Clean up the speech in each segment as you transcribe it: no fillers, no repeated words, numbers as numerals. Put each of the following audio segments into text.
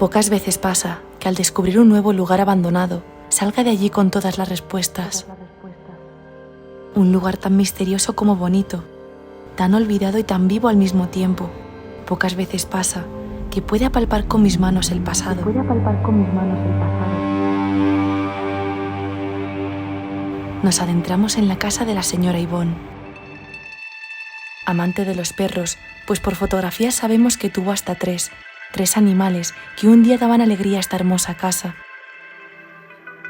Pocas veces pasa que al descubrir un nuevo lugar abandonado, salga de allí con todas las respuestas. Un lugar tan misterioso como bonito, tan olvidado y tan vivo al mismo tiempo. Pocas veces pasa que puede apalpar con mis manos el pasado. Nos adentramos en la casa de la señora Yvonne. Amante de los perros, pues por fotografías sabemos que tuvo hasta tres animales que un día daban alegría a esta hermosa casa.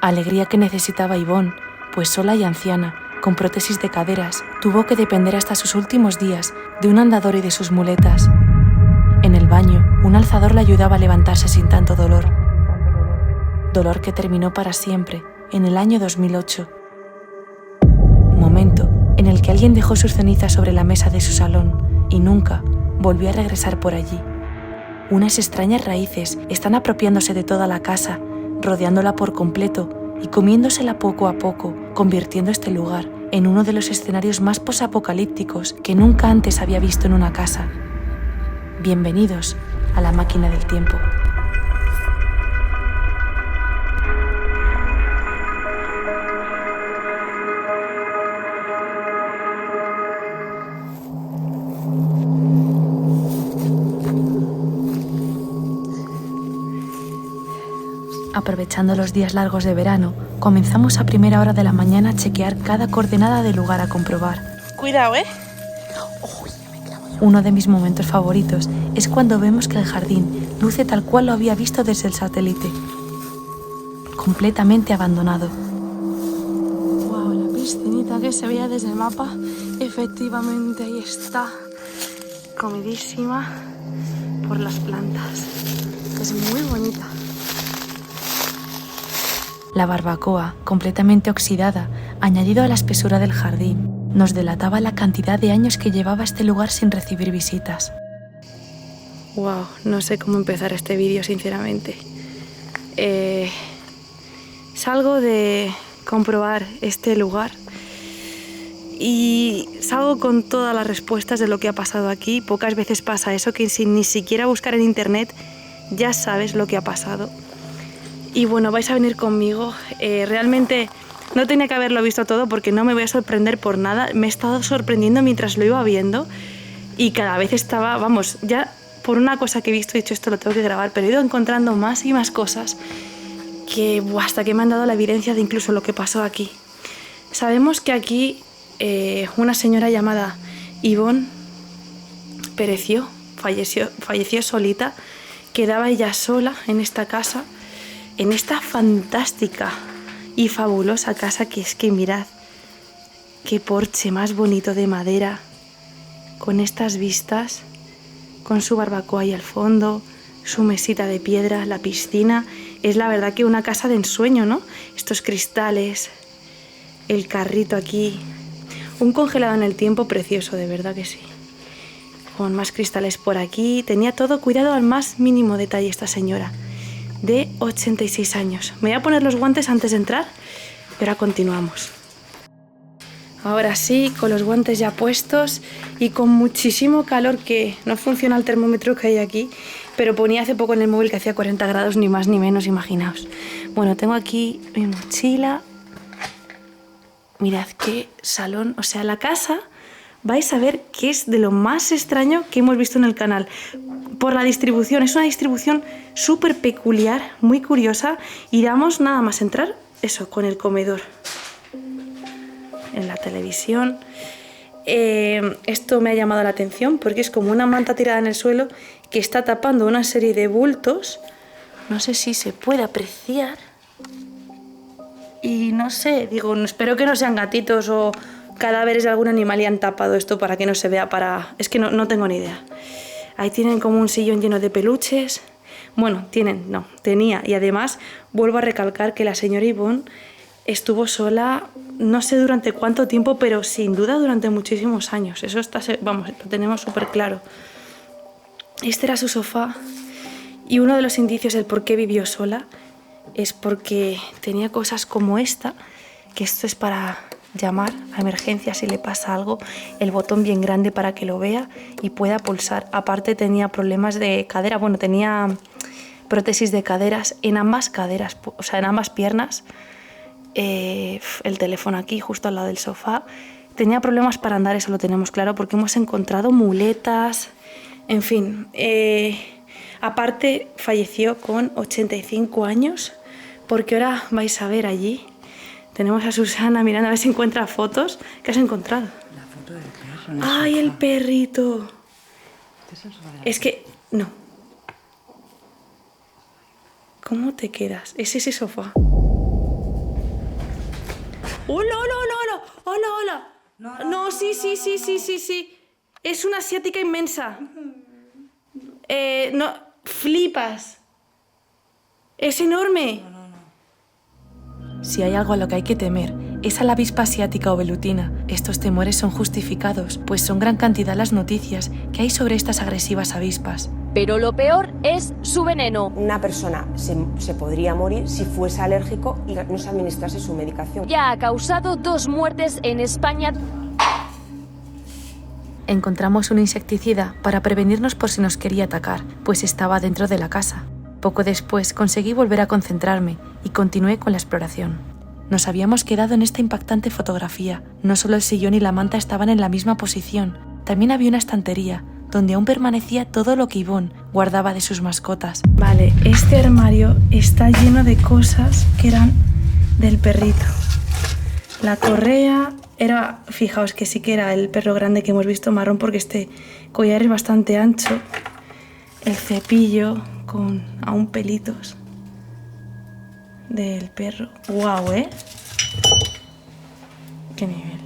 Alegría que necesitaba Yvonne, pues sola y anciana, con prótesis de caderas, tuvo que depender hasta sus últimos días de un andador y de sus muletas. En el baño, un alzador le ayudaba a levantarse sin tanto dolor. Dolor que terminó para siempre, en el año 2008. Momento en el que alguien dejó sus cenizas sobre la mesa de su salón y nunca volvió a regresar por allí. Unas extrañas raíces están apropiándose de toda la casa, rodeándola por completo y comiéndosela poco a poco, convirtiendo este lugar en uno de los escenarios más posapocalípticos que nunca antes había visto en una casa. Bienvenidos a la máquina del tiempo. Aprovechando los días largos de verano, comenzamos a primera hora de la mañana a chequear cada coordenada del lugar a comprobar. Cuidado, ¿eh? Uno de mis momentos favoritos es cuando vemos que el jardín luce tal cual lo había visto desde el satélite. Completamente abandonado. Wow, la piscinita que se veía desde el mapa, efectivamente ahí está, comidísima por las plantas. Es muy bonita. La barbacoa, completamente oxidada, añadido a la espesura del jardín, nos delataba la cantidad de años que llevaba este lugar sin recibir visitas. Wow, no sé cómo empezar este vídeo, sinceramente. Salgo de comprobar este lugar y salgo con todas las respuestas de lo que ha pasado aquí. Pocas veces pasa eso, que sin ni siquiera buscar en internet ya sabes lo que ha pasado. Y bueno, vais a venir conmigo. Realmente no tenía que haberlo visto todo porque no me voy a sorprender por nada. Me he estado sorprendiendo mientras lo iba viendo y cada vez estaba, vamos, ya por una cosa que he visto he dicho esto lo tengo que grabar, pero he ido encontrando más y más cosas que hasta que me han dado la evidencia de incluso lo que pasó aquí. Sabemos que aquí una señora llamada Yvonne falleció solita, quedaba ella sola en esta casa, en esta fantástica y fabulosa casa que es que mirad, qué porche más bonito de madera, con estas vistas, con su barbacoa ahí al fondo, su mesita de piedra, la piscina. Es la verdad que una casa de ensueño, ¿no? Estos cristales, el carrito aquí, un congelado en el tiempo precioso, de verdad que sí. Con más cristales por aquí, tenía todo cuidado al más mínimo detalle esta señora, de 86 años. Me voy a poner los guantes antes de entrar, pero ahora continuamos. Ahora sí, con los guantes ya puestos y con muchísimo calor, que no funciona el termómetro que hay aquí, pero ponía hace poco en el móvil que hacía 40 grados, ni más ni menos, imaginaos. Bueno, tengo aquí mi mochila. Mirad qué salón, o sea, la casa, vais a ver que es de lo más extraño que hemos visto en el canal. Por la distribución, es una distribución súper peculiar, muy curiosa, y damos nada más entrar, eso, con el comedor. En la televisión. Esto me ha llamado la atención porque es como una manta tirada en el suelo que está tapando una serie de bultos. No sé si se puede apreciar. Y no sé, digo, espero que no sean gatitos o cadáveres de algún animal y han tapado esto para que no se vea para... Es que no tengo ni idea. Ahí tienen como un sillón lleno de peluches. Bueno, tenía. Y además vuelvo a recalcar que la señora Yvonne estuvo sola, no sé durante cuánto tiempo, pero sin duda durante muchísimos años. Eso está, vamos, lo tenemos súper claro. Este era su sofá y uno de los indicios del por qué vivió sola es porque tenía cosas como esta, que esto es para llamar a emergencia si le pasa algo, el botón bien grande para que lo vea y pueda pulsar. Aparte tenía problemas de cadera, bueno, tenía prótesis de caderas en ambas caderas, o sea, en ambas piernas. El teléfono aquí, justo al lado del sofá. Tenía problemas para andar, eso lo tenemos claro, porque hemos encontrado muletas, en fin. Aparte, falleció con 85 años, porque ahora vais a ver allí. Tenemos a Susana mirando a ver si encuentra fotos. ¿Qué has encontrado? La foto del perro. ¡Ay, el perrito! Es que... no. ¿Cómo te quedas? Es ese sofá. ¡Hola, hola, hola, hola! ¡Hola, hola! No, sí. Es una asiática inmensa. No, flipas. Es enorme. Si hay algo a lo que hay que temer, es a la avispa asiática o velutina. Estos temores son justificados, pues son gran cantidad las noticias que hay sobre estas agresivas avispas. Pero lo peor es su veneno. Una persona se podría morir si fuese alérgico y no se administrase su medicación. Ya ha causado 2 muertes en España. Encontramos un insecticida para prevenirnos por si nos quería atacar, pues estaba dentro de la casa. Poco después conseguí volver a concentrarme y continué con la exploración. Nos habíamos quedado en esta impactante fotografía. No solo el sillón y la manta estaban en la misma posición, también había una estantería donde aún permanecía todo lo que Ivonne guardaba de sus mascotas. Vale, este armario está lleno de cosas que eran del perrito. La correa era, fijaos que sí que era el perro grande que hemos visto, marrón, porque este collar es bastante ancho. El cepillo con aún pelitos del perro. ¡Guau, qué nivel!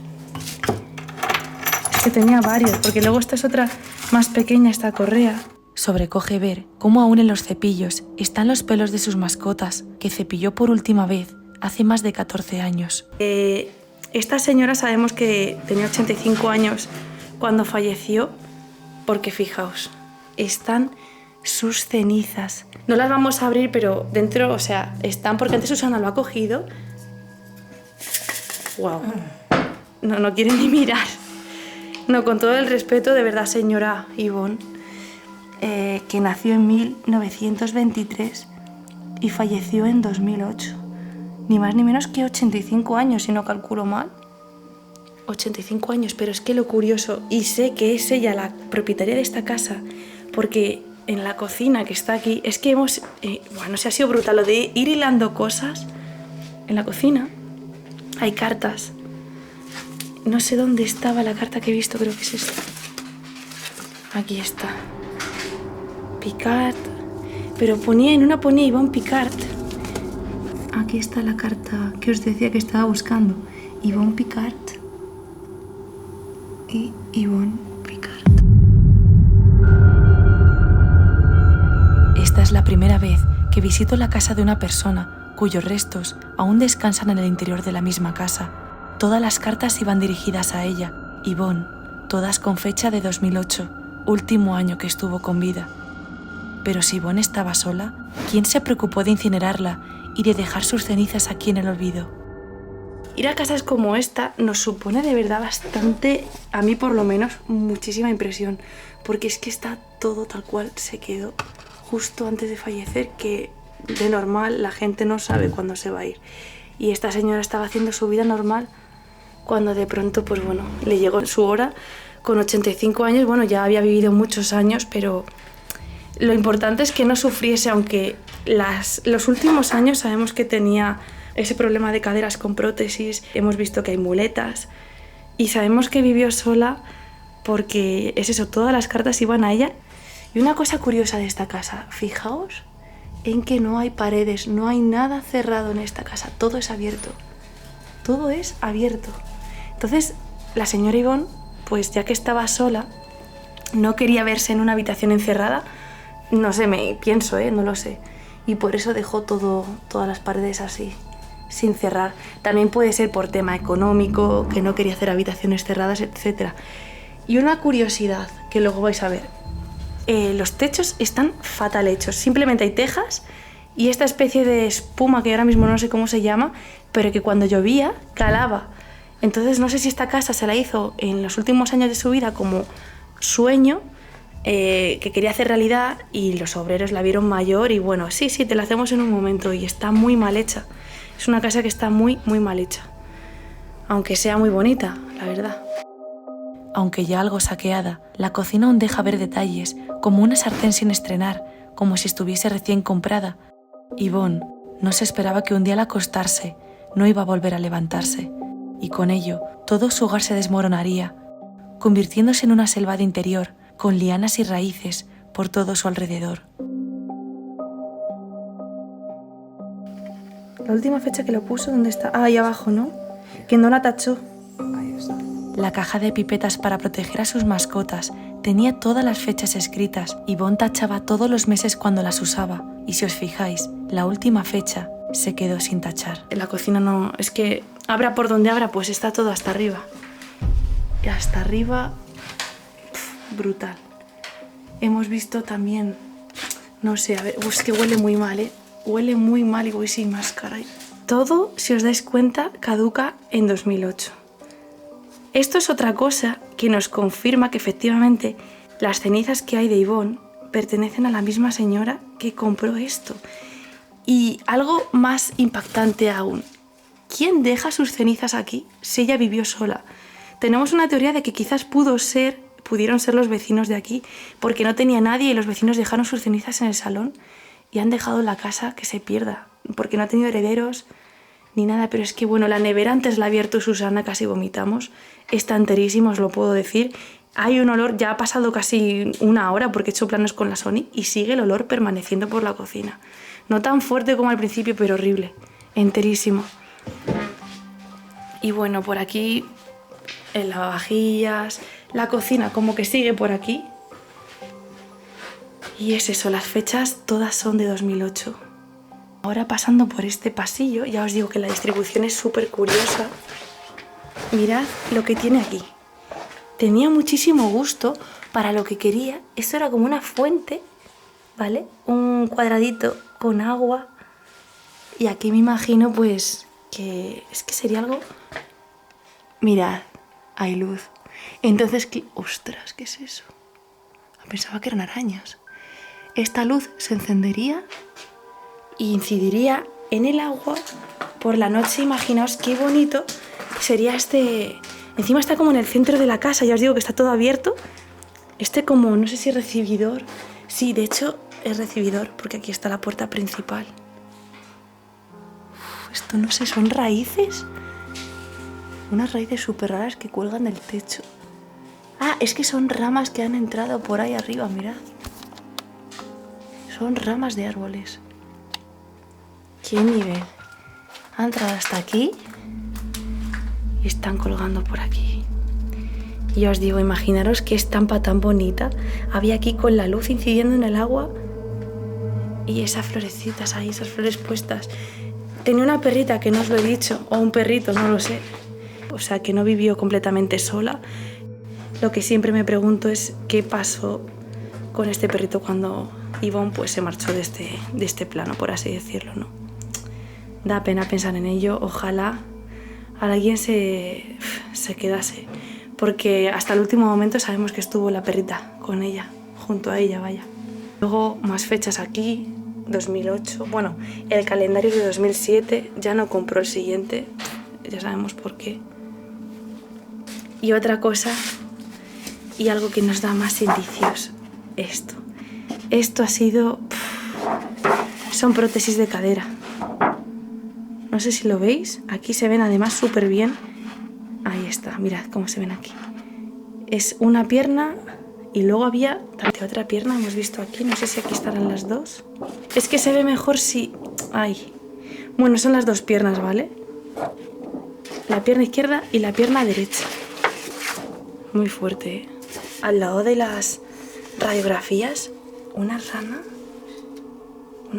Es que tenía varios, porque luego esta es otra más pequeña, esta correa. Sobrecoge ver cómo aún en los cepillos están los pelos de sus mascotas, que cepilló por última vez hace más de 14 años. Esta señora sabemos que tenía 85 años cuando falleció, porque fijaos, están sus cenizas. No las vamos a abrir, pero dentro, o sea, están, porque antes Susana lo ha cogido. ¡Wow! No quiere ni mirar. No, con todo el respeto, de verdad, señora Ivonne, que nació en 1923 y falleció en 2008. Ni más ni menos que 85 años, si no calculo mal. 85 años, pero es que lo curioso, y sé que es ella la propietaria de esta casa, porque en la cocina que está aquí, es que hemos... bueno, se ha sido brutal lo de ir hilando cosas. En la cocina hay cartas. No sé dónde estaba la carta que he visto, creo que es esta. Aquí está. Picard. Pero en una ponía Ivonne Picard. Aquí está la carta que os decía que estaba buscando. Ivonne Picard. Y Ivonne Picard. Esta es la primera vez que visito la casa de una persona cuyos restos aún descansan en el interior de la misma casa. Todas las cartas iban dirigidas a ella, Ivonne, todas con fecha de 2008, último año que estuvo con vida. Pero si Ivonne estaba sola, ¿quién se preocupó de incinerarla y de dejar sus cenizas aquí en el olvido? Ir a casas como esta nos supone de verdad bastante, a mí por lo menos, muchísima impresión, porque es que está todo tal cual se quedó justo antes de fallecer, que de normal la gente no sabe cuándo se va a ir. Y esta señora estaba haciendo su vida normal cuando de pronto, pues bueno, le llegó su hora. Con 85 años, bueno, ya había vivido muchos años, pero lo importante es que no sufriese, aunque los últimos años sabemos que tenía ese problema de caderas con prótesis, hemos visto que hay muletas, y sabemos que vivió sola porque es eso, todas las cartas iban a ella. Y una cosa curiosa de esta casa, fijaos en que no hay paredes, no hay nada cerrado en esta casa, todo es abierto. Todo es abierto. Entonces, la señora Ivonne, pues ya que estaba sola, no quería verse en una habitación encerrada, no sé, pienso, no lo sé. Y por eso dejó todas las paredes así, sin cerrar. También puede ser por tema económico, que no quería hacer habitaciones cerradas, etc. Y una curiosidad, que luego vais a ver. Los techos están fatal hechos. Simplemente hay tejas y esta especie de espuma que ahora mismo no sé cómo se llama, pero que cuando llovía calaba. Entonces no sé si esta casa se la hizo en los últimos años de su vida como sueño que quería hacer realidad y los obreros la vieron mayor y bueno, sí, te la hacemos en un momento y está muy mal hecha. Es una casa que está muy mal hecha, aunque sea muy bonita, la verdad. Aunque ya algo saqueada, la cocina aún deja ver detalles, como una sartén sin estrenar, como si estuviese recién comprada. Yvonne no se esperaba que un día al acostarse no iba a volver a levantarse, y con ello todo su hogar se desmoronaría, convirtiéndose en una selva de interior, con lianas y raíces por todo su alrededor. La última fecha que lo puso, ¿dónde está? Ah, ahí abajo, ¿no? Que no la tachó. Ahí está. La caja de pipetas para proteger a sus mascotas tenía todas las fechas escritas y Yvonne tachaba todos los meses cuando las usaba. Y si os fijáis, la última fecha se quedó sin tachar. En la cocina no, es que abra por donde abra, pues está todo hasta arriba. Y hasta arriba, brutal. Hemos visto también, no sé, a ver, es que huele muy mal, ¿eh? Huele muy mal y voy sin máscara. Todo, si os dais cuenta, caduca en 2008. Esto es otra cosa que nos confirma que efectivamente las cenizas que hay de Yvonne pertenecen a la misma señora que compró esto. Y algo más impactante aún, ¿quién deja sus cenizas aquí si ella vivió sola? Tenemos una teoría de que quizás pudieron ser los vecinos de aquí, porque no tenía nadie y los vecinos dejaron sus cenizas en el salón y han dejado la casa que se pierda, porque no ha tenido herederos ni nada. Pero es que bueno, la nevera antes la ha abierto Susana, casi vomitamos, está enterísima, os lo puedo decir. Hay un olor, ya ha pasado casi una hora porque he hecho planos con la Sony y sigue el olor permaneciendo por la cocina. No tan fuerte como al principio, pero horrible, enterísimo. Y bueno, por aquí el lavavajillas, la cocina como que sigue por aquí. Y es eso, las fechas todas son de 2008. Ahora pasando por este pasillo, ya os digo que la distribución es súper curiosa. Mirad lo que tiene aquí. Tenía muchísimo gusto para lo que quería. Esto era como una fuente, ¿vale? Un cuadradito con agua. Y aquí me imagino pues que es que sería algo... Mirad, hay luz. Entonces, ostras, ¿qué es eso? Pensaba que eran arañas. Esta luz se encendería e incidiría en el agua por la noche. Imaginaos qué bonito sería este... Encima está como en el centro de la casa, ya os digo que está todo abierto. Este como, no sé si recibidor. Sí, de hecho es recibidor porque aquí está la puerta principal. Esto no sé, ¿son raíces? Unas raíces súper raras que cuelgan del techo. Ah, es que son ramas que han entrado por ahí arriba, mirad. Son ramas de árboles. ¿Qué nivel? Han entrado hasta aquí y están colgando por aquí. Y ya os digo, imaginaros qué estampa tan bonita había aquí con la luz incidiendo en el agua y esas florecitas ahí, esas flores puestas. Tenía una perrita que no os lo he dicho, o un perrito, no lo sé. O sea, que no vivió completamente sola. Lo que siempre me pregunto es qué pasó con este perrito cuando Yvonne pues, se marchó de este plano, por así decirlo, ¿no? Da pena pensar en ello. Ojalá alguien se quedase, porque hasta el último momento sabemos que estuvo la perrita con ella, junto a ella, vaya. Luego más fechas aquí, 2008, bueno, el calendario de 2007, ya no compró el siguiente, ya sabemos por qué. Y otra cosa, y algo que nos da más indicios, esto ha sido... son prótesis de cadera. No sé si lo veis, aquí se ven además súper bien. Ahí está, mirad cómo se ven aquí. Es una pierna y luego había otra pierna, hemos visto aquí, no sé si aquí estarán las dos. Es que se ve mejor si... Ay. Bueno, son las dos piernas, ¿vale? La pierna izquierda y la pierna derecha. Muy fuerte, ¿eh? Al lado de las radiografías, una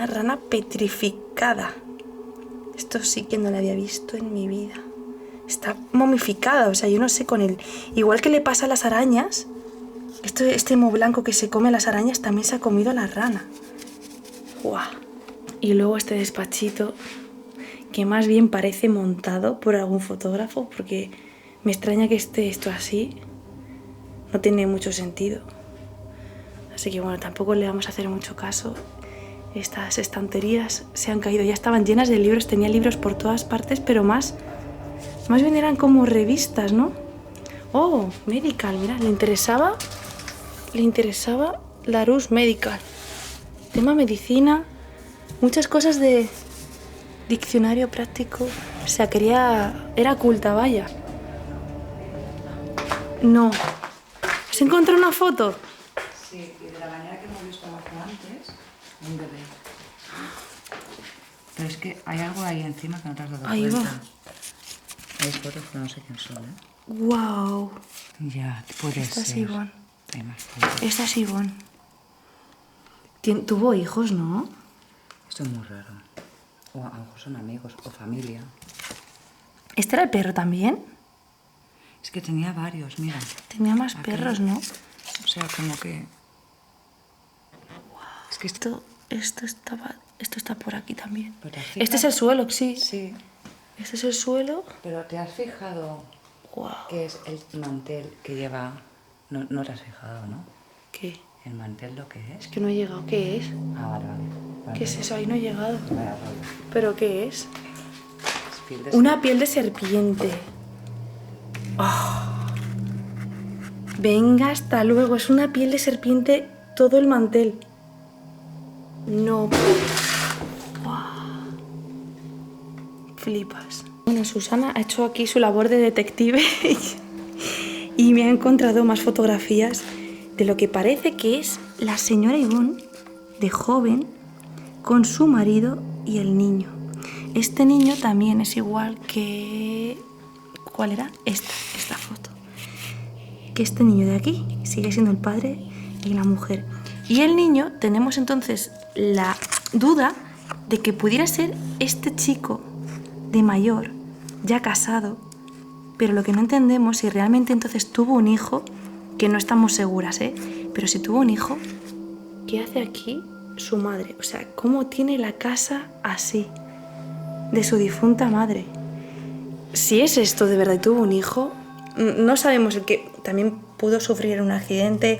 rana petrificada. Esto sí que no lo había visto en mi vida. Está momificada, o sea, yo no sé con él. Igual que le pasa a las arañas, este moho blanco que se come a las arañas también se ha comido a la rana. ¡Guau! Y luego este despachito, que más bien parece montado por algún fotógrafo, porque me extraña que esté esto así. No tiene mucho sentido. Así que bueno, tampoco le vamos a hacer mucho caso. Estas estanterías se han caído, ya estaban llenas de libros, tenía libros por todas partes, pero más bien eran como revistas, ¿no? Oh, Medical, mira, le interesaba Larousse Medical. Tema medicina, muchas cosas de diccionario práctico. O sea, era culta, vaya. No. ¿Has encontrado una foto? Sí, y de la manera que hemos visto abajo antes, un bebé. Pero es que hay algo ahí encima que no te has dado Ahí cuenta. va. Hay fotos, pero no sé quién son, ¿eh? Wow. Ya, puede Esta es ser. Ivonne. Hay más fotos. Esta es Ivonne. Tuvo hijos, ¿no? Esto es muy raro. O a lo mejor son amigos o familia. ¿Este era el perro también? Es que tenía varios, mira. Tenía más Aquí. perros, ¿no? O sea, como que... Es que Esto está por aquí también. ¿Pero te has Este es fijado? el suelo, sí. Sí, Este es el suelo. pero ¿te has fijado Wow. qué es el mantel que lleva? No te has fijado, ¿no? ¿Qué? El mantel lo que es. Es que no he llegado. ¿Qué es? Ah, vale. ¿Qué es eso? Ahí no he llegado. Vaya rollo. ¿Pero qué es? Es piel de Una piel de serpiente. Ah. Venga, hasta luego. Es una piel de serpiente todo el mantel. No. Guau. Flipas. Bueno, Susana ha hecho aquí su labor de detective y me ha encontrado más fotografías de lo que parece que es la señora Ivonne de joven con su marido y el niño. Este niño también es igual que... ¿Cuál era? Esta foto. Que este niño de aquí sigue siendo el padre y la mujer. Y el niño, tenemos entonces la duda de que pudiera ser este chico de mayor, ya casado, pero lo que no entendemos si realmente entonces tuvo un hijo, que no estamos seguras, pero si tuvo un hijo, ¿qué hace aquí su madre? O sea, ¿cómo tiene la casa así? De su difunta madre. Si es esto de verdad y tuvo un hijo, no sabemos, el que también pudo sufrir un accidente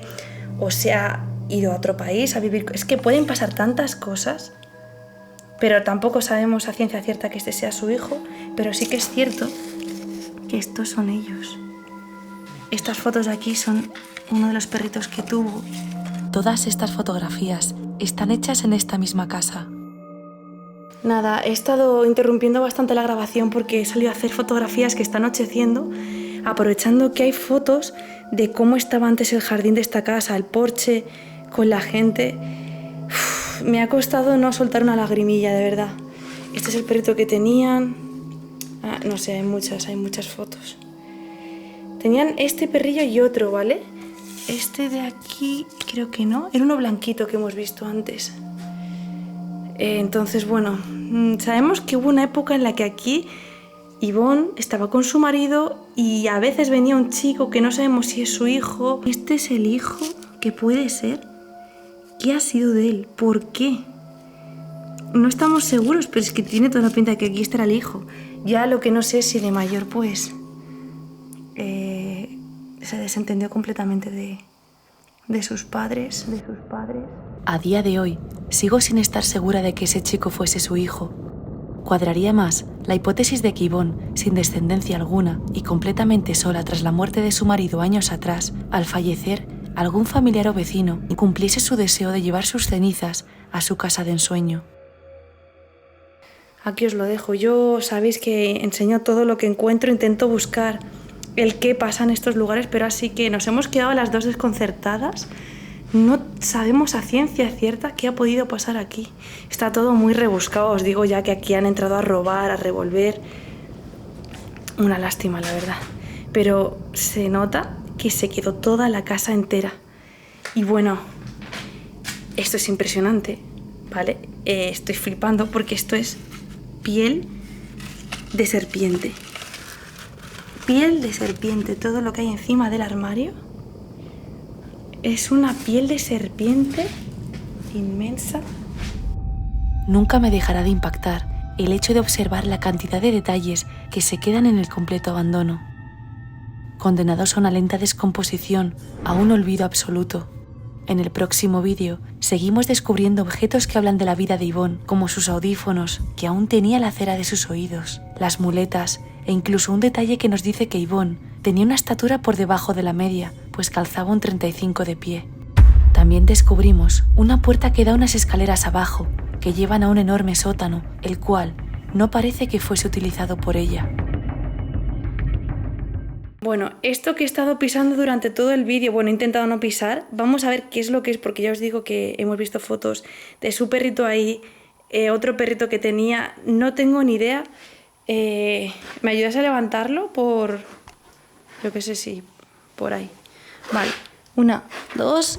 o se ha ido a otro país a vivir. Es que pueden pasar tantas cosas, pero tampoco sabemos a ciencia cierta que este sea su hijo, pero sí que es cierto que estos son ellos. Estas fotos de aquí son uno de los perritos que tuvo. Todas estas fotografías están hechas en esta misma casa. Nada, he estado interrumpiendo bastante la grabación porque he salido a hacer fotografías que está anocheciendo, aprovechando que hay fotos de cómo estaba antes el jardín de esta casa, el porche, con la gente. Uf, me ha costado no soltar una lagrimilla, de verdad. Este es el perrito que tenían. No sé, hay muchas fotos. Tenían este perrillo y otro, ¿vale? Este de aquí creo que no. Era uno blanquito que hemos visto antes. Entonces, bueno, sabemos que hubo una época en la que aquí Ivonne estaba con su marido y a veces venía un chico que no sabemos si es su hijo. ¿Este es el hijo que puede ser? ¿Qué ha sido de él? ¿Por qué? No estamos seguros, pero es que tiene toda la pinta de que aquí estará el hijo. Ya lo que no sé es si de mayor, pues, se desentendió completamente de sus padres. A día de hoy, sigo sin estar segura de que ese chico fuese su hijo. Cuadraría más la hipótesis de que Ivonne, sin descendencia alguna y completamente sola tras la muerte de su marido años atrás, al fallecer, algún familiar o vecino cumpliese su deseo de llevar sus cenizas a su casa de ensueño. Aquí os lo dejo. Yo sabéis que enseño todo lo que encuentro, intento buscar el qué pasa en estos lugares, pero así que nos hemos quedado las dos desconcertadas. No sabemos a ciencia cierta qué ha podido pasar aquí. Está todo muy rebuscado, os digo ya que aquí han entrado a robar, a revolver. Una lástima, la verdad. Pero se nota que se quedó toda la casa entera. Y bueno, esto es impresionante, ¿vale? Estoy flipando porque esto es piel de serpiente. Piel de serpiente, todo lo que hay encima del armario es una piel de serpiente inmensa. Nunca me dejará de impactar el hecho de observar la cantidad de detalles que se quedan en el completo abandono, condenados a una lenta descomposición, a un olvido absoluto. En el próximo vídeo seguimos descubriendo objetos que hablan de la vida de Ivonne, como sus audífonos, que aún tenía la cera de sus oídos, las muletas e incluso un detalle que nos dice que Ivonne tenía una estatura por debajo de la media, pues calzaba un 35 de pie. También descubrimos una puerta que da unas escaleras abajo, que llevan a un enorme sótano, el cual no parece que fuese utilizado por ella. Bueno, esto que he estado pisando durante todo el vídeo, bueno, he intentado no pisar, vamos a ver qué es lo que es, porque ya os digo que hemos visto fotos de su perrito ahí, otro perrito que tenía, no tengo ni idea. ¿Me ayudas a levantarlo? Yo qué sé si por ahí. Vale, 1, 2...